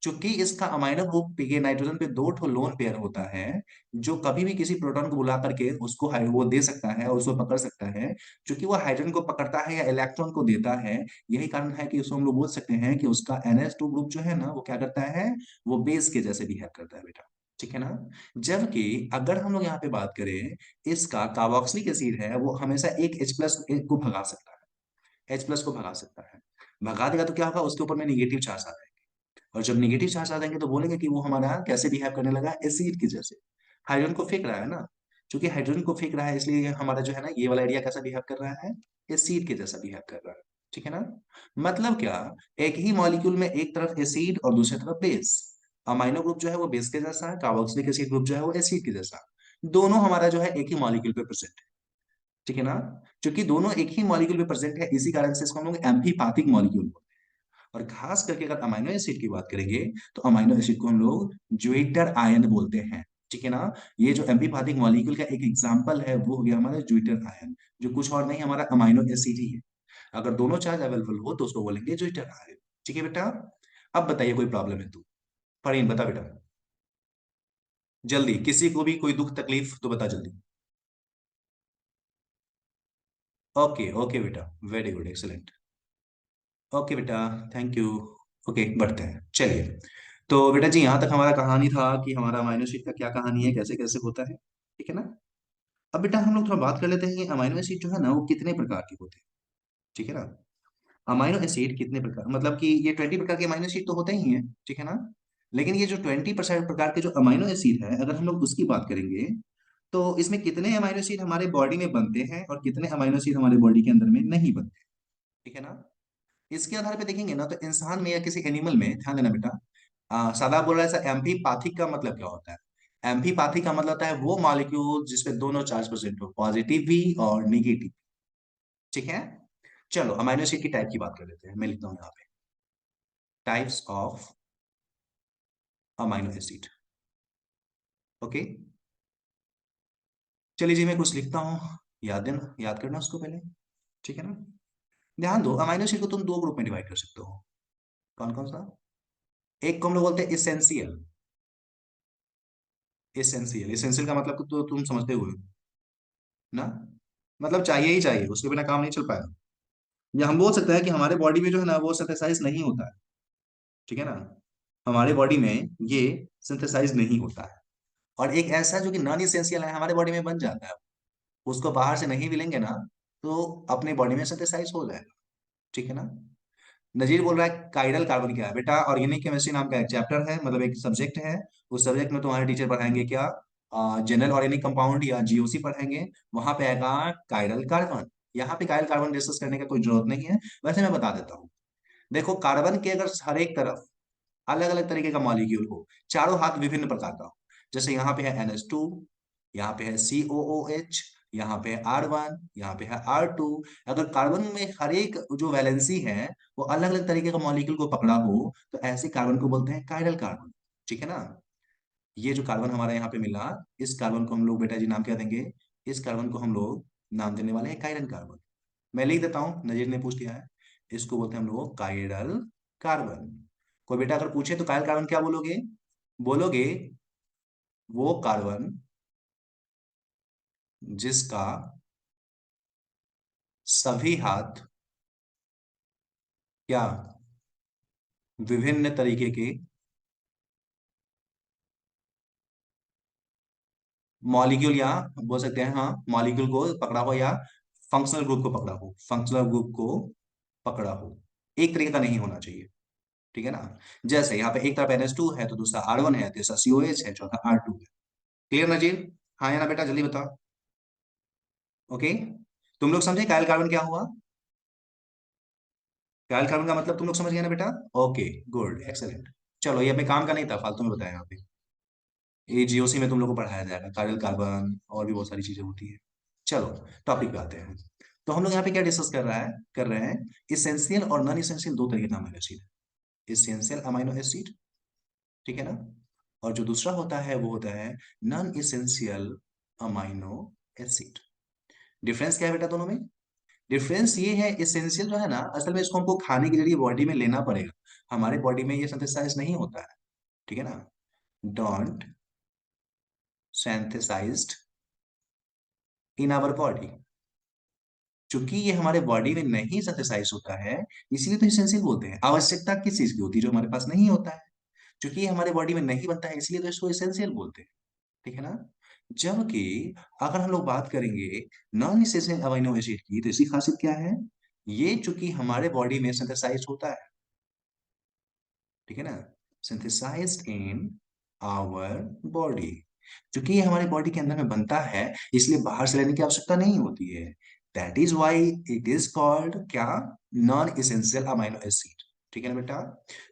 चूंकि इसका अमाइनो ग्रुप पे नाइट्रोजन पे दो ठो लोन पेयर होता है, जो कभी भी किसी प्रोटॉन को बुला करके उसको वो दे सकता है और उसको पकड़ सकता है, क्योंकि वो हाइड्रोजन को पकड़ता है या इलेक्ट्रॉन को देता है। यही कारण है कि उसको हम लोग बोल सकते हैं कि उसका NH2 ग्रुप जो है ना, वो क्या करता है, वो बेस के जैसे बिहेव करता है बेटा, ठीक है ना। जबकि अगर हम लोग यहाँ पे बात करें, इसका कार्बोक्सिलिक एसिड है वो हमेशा एक H+ को भगा सकता है, H+ को भगा सकता है। भगा देगा तो क्या होगा, उसके ऊपर में निगेटिव चार्ज आ जाएंगे, और जब निगेटिव चार्ज आ जाएंगे तो बोलेंगे कि वो हमारा कैसे बिहेव करने लगा, एसिड की जैसे। हाइड्रोजन को फेंक रहा है ना, क्योंकि हाइड्रोजन को फेंक रहा है इसलिए हमारा जो है ना, ये वाला एरिया कैसा बिहेव कर रहा है, एसिड के जैसा बिहेव कर रहा है, ठीक है ना। मतलब क्या, एक ही मॉलिक्यूल में एक तरफ एसिड और दूसरी तरफ बेस। अमाइनो ग्रुप जो है वो बेस के जैसा है, कार्बोक्सिलिक एसिड ग्रुप जो है वो एसिड के जैसा। दोनों हमारा जो है एक ही मॉलिक्यूल पे प्रेजेंट है, ठीक है ना। क्योंकि दोनों एक ही मॉलिक्यूल पे प्रेजेंट है, इसी कारण से इसको हम लोग एम्फीपैथिक मॉलिक्यूल बोलते हैं। और खास करके अगर अमाइनो एसिड की बात करेंगे, तो अमाइनो एसिड को हम लोग ज्विटर आयन बोलते हैं, ठीक है ना। ये जो एम्फीपैथिक मॉलिक्यूल का एक एग्जांपल है वो हो गया हमारा ज्विटर आयन, जो कुछ और नहीं हमारा अमाइनो एसिड ही है। अगर दोनों चार्ज अवेलेबल हो तो उसको बोलेंगे ज्विटर आयन, ठीक है बेटा। अब बताइए कोई प्रॉब्लम है तो, फरहीन बता बेटा, जल्दी, किसी को भी कोई दुख तकलीफ तो बता जल्दी। ओके ओके बेटा, वेरी गुड एक्सेलेंट, ओके बेटा, थैंक यू। ओके बढ़ते हैं, चलिए। तो बेटा जी यहाँ तक हमारा कहानी था कि हमारा अमाइनो एसिड का क्या कहानी है, कैसे कैसे होता है, ठीक है ना। अब बेटा हम लोग थोड़ा बात कर लेते हैं कि अमाइनो एसिड जो है ना वो कितने प्रकार के होते हैं, ठीक है ना। अमाइनो एसिड कितने प्रकार, मतलब कि ये 20 प्रकार के अमाइनो एसिड तो होते ही हैं, ठीक है ना। लेकिन ये जो 20% प्रकार के जो अमाइनो एसिड है, अगर हम लोग उसकी बात करेंगे, तो इसमें कितने अमाइनो एसिड हमारे बॉडी में बनते हैं और कितने अमाइनो एसिड हमारे बॉडी के अंदर में नहीं बनते, ठीक है ना। इसके आधार पे देखेंगे ना, तो इंसान में या किसी एनिमल में, ध्यान देना बेटा, सादा बोल रहा है सर, एम्फीपैथिक का मतलब क्या होता है। एम्फीपैथिक का मतलब होता है वो मॉलिक्यूल जिसपे दोनों चार्ज प्रेजेंट हो, पॉजिटिव भी और निगेटिव, ठीक है। चलो अमाइनो एसिड की टाइप की बात कर लेते हैं, मैं लिखता हूं यहाँ पे, types of amino acid, okay. चलिए जी मैं कुछ लिखता हूँ, याद देना, याद करना उसको पहले, ठीक है ना। ध्यान दो, अमाइनो एसिड को तुम दो ग्रुप में डिवाइड कर सकते हो, कौन कौन सा। एक को हम लोग बोलते हैं इसेंशियल, एसेंशियल, एसेंशियल का मतलब तो तुम समझते हो ना, मतलब चाहिए ही चाहिए, उसके बिना काम नहीं चल पाएगा। या हम बोल सकते हैं कि हमारे बॉडी में जो है ना वो सिंथेसाइज नहीं होता है, ठीक है ना, हमारे बॉडी में ये सिंथेसाइज नहीं होता है। और एक ऐसा जो कि नॉन इसेंशियल है हमारे बॉडी में बन जाता है, उसको बाहर से नहीं मिलेंगे ना, तो अपने बॉडी में सिंथेसाइज हो जाएगा, ठीक है ना। नजीर बोल रहा है काइरल कार्बन क्या है बेटा, ऑर्गेनिक केमिस्ट्री नाम का एक चैप्टर है, मतलब एक सब्जेक्ट है। उस सब्जेक्ट में तुम्हारे टीचर पढ़ाएंगे क्या, जनरल ऑर्गेनिक कंपाउंड या जीओसी पढ़ाएंगे। वहां पे आएगा काइरल कार्बन। यहाँ पे काइरल कार्बन डिस्कस करने का कोई जरूरत नहीं है। वैसे मैं बता देता हूँ, देखो कार्बन के अगर हर एक तरफ अलग अलग तरीके का मॉलिक्यूल हो, चारों हाथ विभिन्न प्रकार का हो, जैसे यहाँ पे है NH2, यहाँ पे है COOH, यहाँ पे है R1, यहाँ पे है R2। अगर कार्बन में हर एक जो वैलेंसी है वो अलग अलग तरीके का मॉलिक्यूल को पकड़ा हो, तो ऐसे कार्बन को बोलते हैं कायरल कार्बन, ठीक है ना। ये जो कार्बन हमारा यहाँ पे मिला, इस कार्बन को हम लोग बेटा जी नाम क्या देंगे, इस कार्बन को हम लोग नाम देने वाले हैं कायरल कार्बन। मैं लिख देता हूँ, नजीर ने पूछ लिया है, इसको बोलते हैं हम लोग कायरल कार्बन। कोई बेटा अगर पूछे तो कायरल कार्बन क्या बोलोगे, बोलोगे वो कार्बन जिसका सभी हाथ क्या विभिन्न तरीके के मॉलिक्यूल, या बोल सकते हैं हाँ मॉलिक्यूल को पकड़ा हो, या फंक्शनल ग्रुप को पकड़ा हो, फंक्शनल ग्रुप को पकड़ा हो, एक तरीके का नहीं होना चाहिए, ठीक है ना। जैसे यहाँ पे एक तरफ NH2 है तो दूसरा R1 है, तीसरा COH है, चौथा R2 है। क्लियर नजीर, हाँ या ना बेटा जल्दी बताओ। ओके, तुम लोग समझे कायल कार्बन क्या हुआ, कायल कार्बन का मतलब तुम लोग समझ गए ना बेटा। Okay, good, excellent. चलो ये अपने काम का नहीं था, फालतू में बताया यहाँ पे। ये जीओसी में तुम लोग को पढ़ाया जाएगा, कायल कार्बन और भी बहुत सारी चीजें होती है। चलो टॉपिक पे आते हैं। तो हम लोग यहाँ पे क्या डिस्कस कर रहे हैं, इसेंशियल और नॉन इसेंशियल दो तरीके के amino acid, essential amino acid, ठीक है ना, और जो दूसरा होता है वो होता है non essential amino acid. Difference क्या है बेटा दोनों में, डिफरेंस ये है, इसेंशियल जो है ना असल में इसको हमको खाने के जरिए बॉडी में लेना पड़ेगा, हमारे बॉडी में ये सिंथेसाइज नहीं होता है, ठीक है ना, don't synthesized in our body. चूंकि ये हमारे बॉडी में नहीं सिंथेसाइज होता है, इसीलिए तो इसेंशियल बोलते हैं। आवश्यकता किस चीज की होती है, जो हमारे पास नहीं होता है, क्योंकि ये हमारे बॉडी में नहीं बनता है, इसलिए तो इसको इसेंशियल बोलते हैं, ठीक है ना। जबकि अगर हम लोग बात करेंगे नॉन इसेंशियल अमीनो एसिड की, तो इसकी खासियत क्या है, ये चूंकि हमारे बॉडी में सिंथेसाइज होता है, ठीक है ना, सिंथेसाइज्ड इन आवर बॉडी, क्योंकि ये हमारे बॉडी के अंदर में बनता है, इसलिए बाहर से लेने की आवश्यकता नहीं होती है। That is why it is called क्या, नॉन इसेंशियल अमीनो एसिड, ठीक है ना बेटा।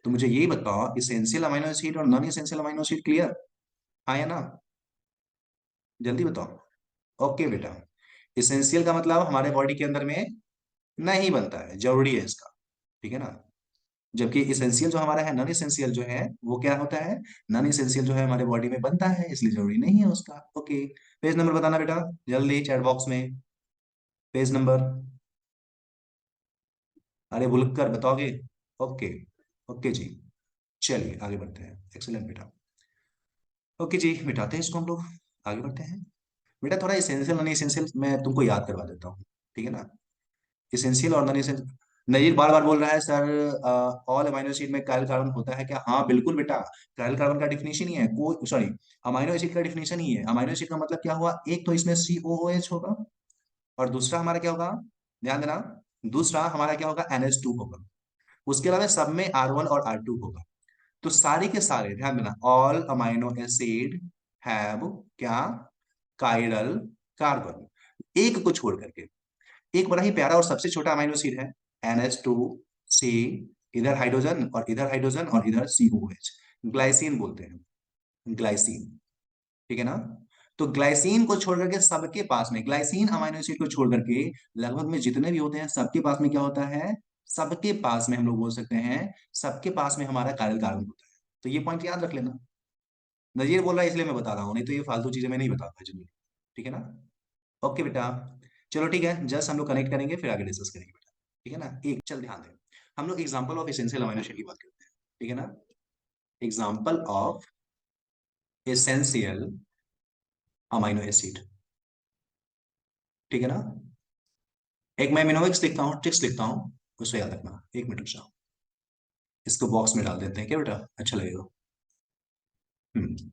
तो मुझे यही बताओ, इसेंशियल अमीनो एसिड और non essential amino acid clear, हाँ या ना, जल्दी बताओ। ओके बेटा, इसेंशियल का मतलब हमारे बॉडी के अंदर में नहीं बनता है, जरूरी है इसका, ठीक है ना। जबकि इसेंशियल जो हमारा है, नॉन इसेंशियल जो है वो क्या होता है, नॉन इसेंशियल जो है हमारे बॉडी में बनता है, इसलिए जरूरी नहीं है उसका। ओके, पेज नंबर बताना बेटा जल्दी चैट बॉक्स में, पेज नंबर, अरे भूलकर बताओगे। ओके, ओके जी, चलिए आगे बढ़ते हैं, एक्सेलेंट बेटा। ओके जी, मिटाते हैं इसको हम लोग, आगे बढ़ते हैं। बेटा थोड़ा इसेंशियल नॉन इसेंशियल मैं तुमको याद करवा देता हूँ, ठीक है ना। इसेंशियल और नॉन इसेंशियल, नजीर बार बार बोल रहा है सर ऑल अमीनो एसिड में काइल कार्बन होता है क्या, हाँ बिल्कुल बेटा, काइल कार्बन का डिफिनेशन ही है, कोई सॉरी, अमीनो एसिड का डिफिनेशन ही है। अमीनो एसिड का मतलब क्या हुआ, एक तो इसमें COOH होगा, और दूसरा हमारा क्या होगा, ध्यान देना, दूसरा हमारा क्या होगा, NH2 होगा। उसके अलावा सब में R1 और R2 होगा। तो सारे के सारे ध्यान देना, ऑल अमीनो एसिड हैव क्या, काइरल कार्बन, एक को छोड़ करके। एक बड़ा ही प्यारा और सबसे छोटा अमीनो एसिड है NH2C, इधर हाइड्रोजन और इधर हाइड्रोजन और इधर COH, ग्लाइसिन बोलते हैं, ग्लाइसिन, ठीक है ना। तो ग्लाइसिन को छोड़ करके सबके पास में, ग्लाइसिन अमीनो एसिड को छोड़ करके लगभग में जितने भी होते हैं सबके पास में क्या होता है, सबके पास में हम लोग बोल सकते हैं, सबके पास में हमारा काइरल कार्बन होता है। तो ये पॉइंट याद रख लेना। नजीर बोल रहा है इसलिए मैं बता रहा हूँ, नहीं तो ये फालतू चीजें मैं नहीं बताता जनरली, ठीक है ना। ओके बेटा, चलो ठीक है, जस्ट हम लोग कनेक्ट करेंगे फिर आगे डिस्कस करेंगे बेटा, ठीक है ना। एक चल ध्यान दें, हम लोग example of essential amino acid की बात करते हैं, ठीक है ना। Example of essential amino acid, ठीक है ना। एक मैं मिनोमिक्स लिखता हूँ, ट्रिक्स लिखता हूँ, उसको याद रखना। एक मिनट रुक जाओ, इसको बॉक्स में डाल देते हैं क्या बेटा, अच्छा लगेगा। हम्म।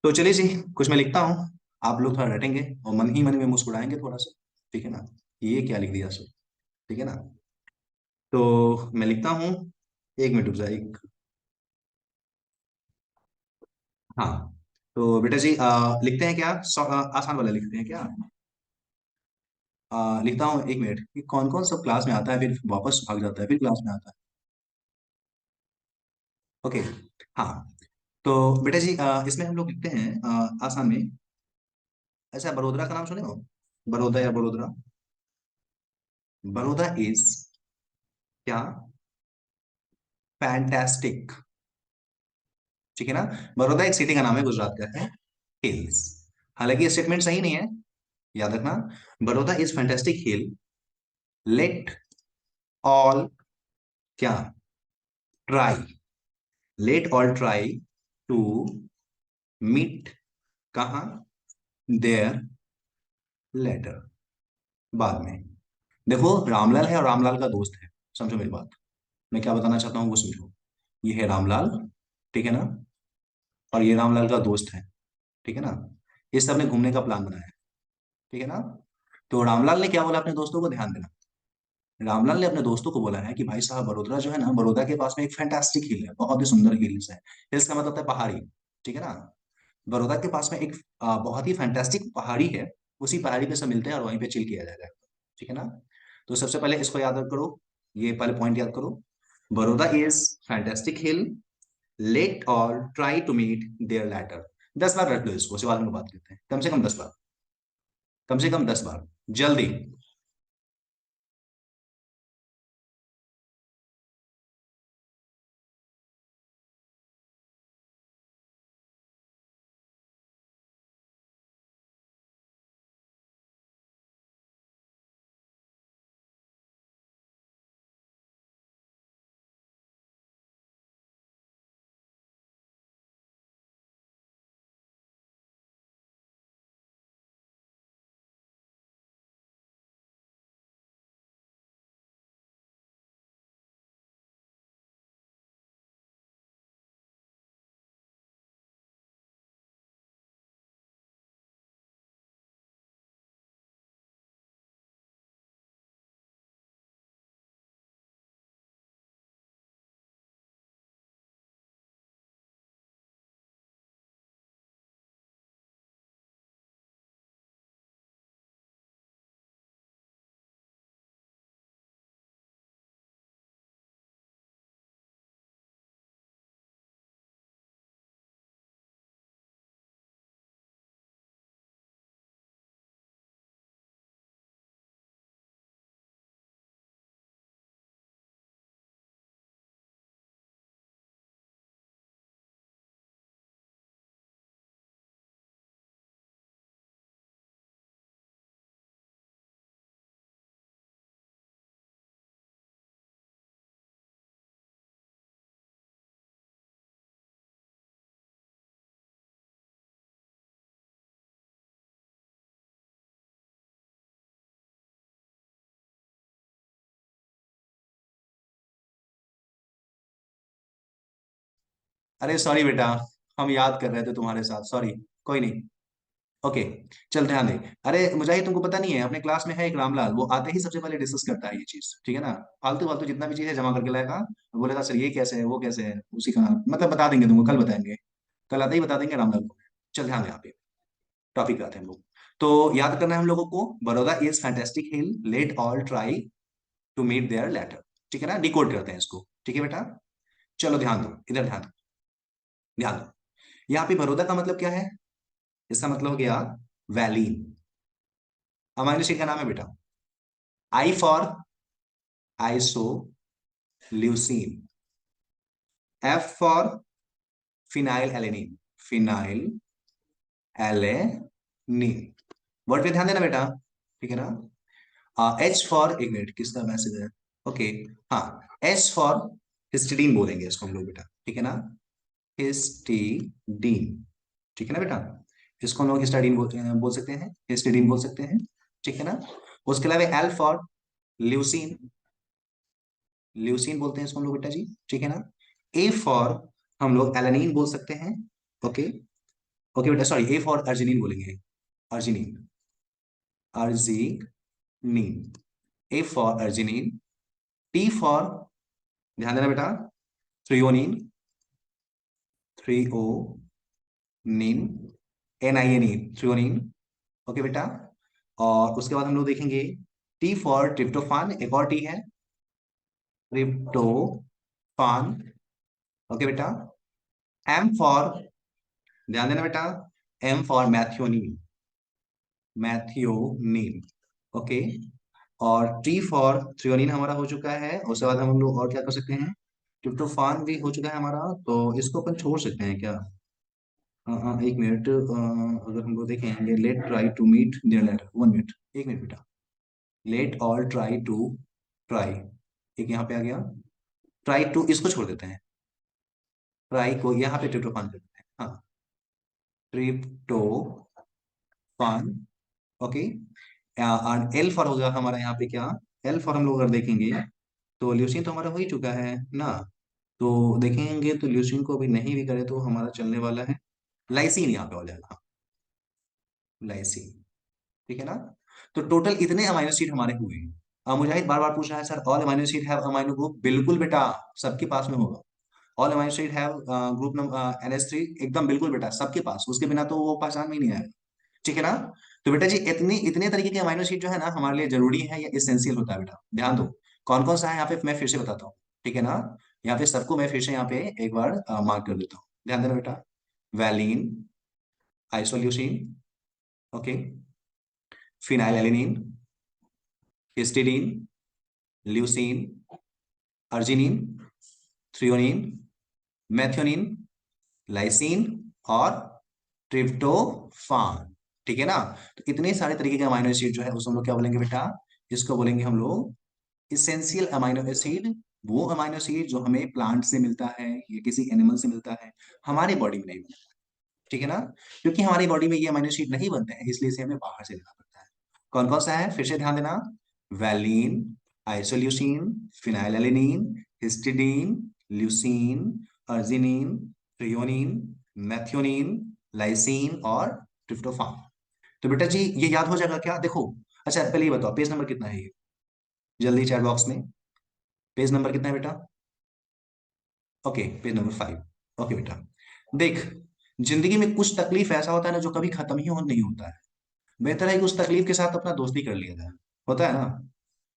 तो चलिए जी, कुछ मैं लिखता हूँ, आप लोग थोड़ा रटेंगे और मन ही मन में मुस्कुराएंगे थोड़ा सा, ठीक है ना। ये क्या लिख दिया सर, ठीक है ना। तो मैं लिखता हूँ, एक मिनट रुक जाए एक। हाँ, तो बेटा जी लिखते हैं क्या, आसान वाला लिखते हैं क्या। लिखता हूँ, एक मिनट, कि कौन कौन सब क्लास में आता है फिर वापस भाग जाता है, फिर क्लास में आता है। ओके। हाँ, तो बेटा जी इसमें हम लोग लिखते हैं आसान में। अच्छा, बड़ोदरा का नाम सुने हो, बड़ौदा या बड़ोदरा। बड़ौदा इज क्या, फैंटास्टिक, ठीक है ना। बड़ौदा एक सिटी का नाम है, गुजरात का है, हिल्स। हालांकि ये स्टेटमेंट सही नहीं है, याद रखना। Baroda is fantastic hill, let all क्या, try, let all try to meet, कहा, देयर लेटर, बाद में। देखो, रामलाल है और रामलाल का दोस्त है, समझो मेरी बात, मैं क्या बताना चाहता हूँ वो समझो। ये है रामलाल, ठीक है ना, और ये रामलाल का दोस्त है, ठीक है ना। इस सब ने घूमने का प्लान बनाया है, ठीक है ना। तो रामलाल ने क्या बोला अपने दोस्तों को, ध्यान देना। रामलाल ने अपने दोस्तों को बोला है कि भाई साहब, बड़ोदरा जो है ना, बड़ौदा के पास में एक फैंटास्टिक हिल है, बहुत ही सुंदर हिल्स है। हिल्स का मतलब होता है पहाड़ी, ठीक है ना। बड़ौदा के पास में एक बहुत ही फैंटास्टिक पहाड़ी है, उसी पहाड़ी पे सब मिलते हैं और वहीं पे चिल किया जाएगा, ठीक है ना। तो सबसे पहले इसको याद करो, ये पहले पॉइंट याद करो। Baroda is fantastic hill, let और try to meet there later. 10 बार रट लो इसको, उसके बाद हम लोग बात करते हैं, कम से कम 10 बार, कम से कम 10 बार, जल्दी। अरे सॉरी बेटा, हम याद कर रहे थे तुम्हारे साथ, सॉरी। कोई नहीं। ओके, चल ध्यान दे। अरे मुजाहिद, तुमको पता नहीं है, अपने क्लास में है एक रामलाल, वो आते ही सबसे पहले डिस्कस करता है ये चीज, ठीक है ना। फालतू फालतू जितना भी चीज है जमा करके लाएगा, बोलेगा सर ये कैसे है, वो कैसे है, उसी का मतलब बता देंगे तुमको, कल बताएंगे, कल आते ही बता देंगे रामलाल को। चल ध्यान दे, यहाँ पे टॉपिक पे आते हैं हम लोग। तो याद करना है हम लोगों को, Baroda is fantastic hill, let all try to meet their letter, ठीक है ना। डिकोड करते हैं इसको, ठीक है बेटा। चलो ध्यान दो, इधर ध्यान दो, ध्यान दो। यहाँ पे बड़ौदा का मतलब क्या है, इसका मतलब हो गया वैलीन। अमाइनो एसिड का नाम है बेटा, I for isoleucine, F for phenylalanine, phenylalanine. Word पे ध्यान देना बेटा, ठीक है ना। एच फॉर, एक मिनट, किसका मैसेज है, ओके, हाँ, एच फॉर हिस्टिडीन बोलेंगे इसको हम लोग बेटा, ठीक है ना, हिस्टिडीन, ठीक है ना बेटा। इसको हम लोग हिस्टाडीन बोल सकते हैं, हिस्टीडीन बोल सकते हैं, ठीक है ना। उसके अलावा एल फॉर ल्यूसीन, ल्यूसीन बोलते हैं इसको हम लोग बेटा जी, ठीक है ना। ए फॉर हम लोग एलानीन बोल सकते हैं, ओके। ओके बेटा, सॉरी, ए फॉर अर्जिनिन बोलेंगे, arginine, arginine, A for arginine. T for, ध्यान देना बेटा, threonine, threonine, N I N E, threonine, okay बेटा। और उसके बाद हम लोग देखेंगे टी फॉर ट्रिप्टोफान, एक और टी है, ट्रिप्टोफान, ओके बेटा। एम फॉर, ध्यान देना बेटा, M for methionine, methionine, okay. और टी फॉर थ्रियोनिन हमारा हो चुका है। उसके बाद हम लोग और क्या कर सकते हैं, ट्रिप्टोफान भी हो चुका है हमारा, तो इसको अपन छोड़ सकते हैं क्या। हाँ हाँ, एक मिनट, अगर हम लोग देखेंगे, let try to meet their letter, 1 minute, एक मिनट बेटा। Let all try to, try, एक यहाँ पे आ गया, ट्राई टू, इसको छोड़ देते हैं, ट्राई को यहाँ पे ट्रिप्टोफान कर देते हैं, हाँ, ट्रिप्टोफान, ओके। और एल फॉर होगा हमारा यहाँ पे क्या, एल फॉर हम लोग अगर देखेंगे तो ल्यूसीन तो हमारा हो ही चुका है ना। तो देखेंगे तो ल्यूसीन को अभी नहीं भी करे तो हमारा चलने वाला है, लाइसिन यहाँ पे हो जाएगा, हाँ, लाइसिन, ठीक है ना। तो टोटल इतने अमाइनो एसिड हमारे हुए। अब मुजाहिद बार बार पूछ रहा है sir all amino acid have amino group, बिल्कुल बेटा, सबके पास में होगा। All amino acid have group number NH3, एकदम बिल्कुल बेटा, सबके पास, उसके बिना तो वो पहचान में ही नहीं आएगा, ठीक है ना। तो बेटा जी इतनी इतने तरीके के अमाइनो एसिड जो है ना हमारे लिए जरूरी है या इसेंशियल होता है बेटा, ध्यान दो। कौन कौन सा है यहाँ पे मैं फिर से बताता हूँ, ठीक है ना। यहाँ पे सबको मैं फिर से यहाँ पे एक बार मार्क कर देता हूँ, ध्यान देना बेटा। Valine, isoleucine, okay, phenylalanine, histidine, leucine, arginine, threonine, methionine, lysine और ट्रिप्टोफान, ठीक है ना। तो इतने सारे तरीके के अमाइनो एसिड जो है उसको हम लोग क्या बोलेंगे बेटा, इसको बोलेंगे हम लोग इसेंशियल अमाइनो एसिड। वो अमाइनो एसिड जो हमें प्लांट से मिलता है या किसी एनिमल से मिलता है, हमारी बॉडी में नहीं मिलता, ठीक है ना। क्योंकि हमारी बॉडी में ये अमाइनो एसिड नहीं बनते हैं, इसलिए इसे हमें बाहर से लेना पड़ता है। कौन कौन सा है फिर से ध्यान देना, valine, isoleucine, phenylalanine, histidine, leucine, arginine, threonine, methionine, lysine और ट्रिप्टोफान। तो बेटा जी ये याद हो जाएगा क्या, देखो। अच्छा पहले ये बताओ पेज नंबर कितना है ये, जल्दी चैट बॉक्स में, पेज नंबर कितना है बेटा। ओके, पेज नंबर 5, ओके बेटा। देख, जिंदगी में कुछ तकलीफ ऐसा होता है ना जो कभी खत्म ही हो नहीं होता है। बेहतर है कि उस तकलीफ के साथ अपना दोस्ती कर लिया जाए, होता है ना।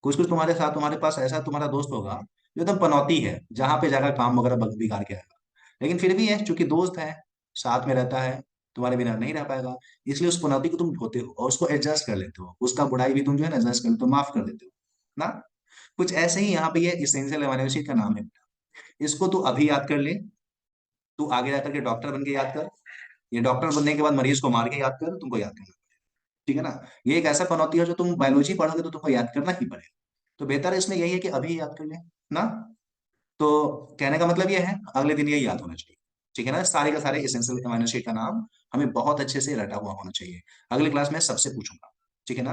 कुछ कुछ तुम्हारे साथ, तुम्हारे पास ऐसा तुम्हारा दोस्त होगा जो एकदम पनौती है, जहां पे जाकर काम वगैरह बिगाड़ के आएगा। लेकिन फिर भी है, चूंकि दोस्त है, साथ में रहता है, तुम्हारे बिना नहीं रह पाएगा, इसलिए उस पनौती को तुम ढोते हो और उसको एडजस्ट कर लेते हो, उसका बुराई भी तुम जो है ना एडजस्ट कर लेते हो, माफ कर देते हो ना। कुछ ऐसे ही यहाँ पे ये इसेंशियल अमीनो एसिड का नाम है। इसको तू अभी याद कर ले, तू आगे जाकर के डॉक्टर बन के याद कर, ये डॉक्टर बनने के बाद मरीज को मार के याद कर, तुमको याद करना, ठीक है ना। ये एक ऐसा पनौती है जो तुम बायोलॉजी पढ़ोगे तो तुमको याद करना ही पड़ेगा। तो बेहतर है इसमें यही है कि अभी याद कर ले ना। तो कहने का मतलब ये है अगले दिन ये याद होना चाहिए, ठीक है ना। सारे का सारे एसेंशियल अमीनो एसिड का नाम हमें बहुत अच्छे से रटा हुआ होना चाहिए। अगली क्लास में सबसे पूछूंगा, ठीक है ना।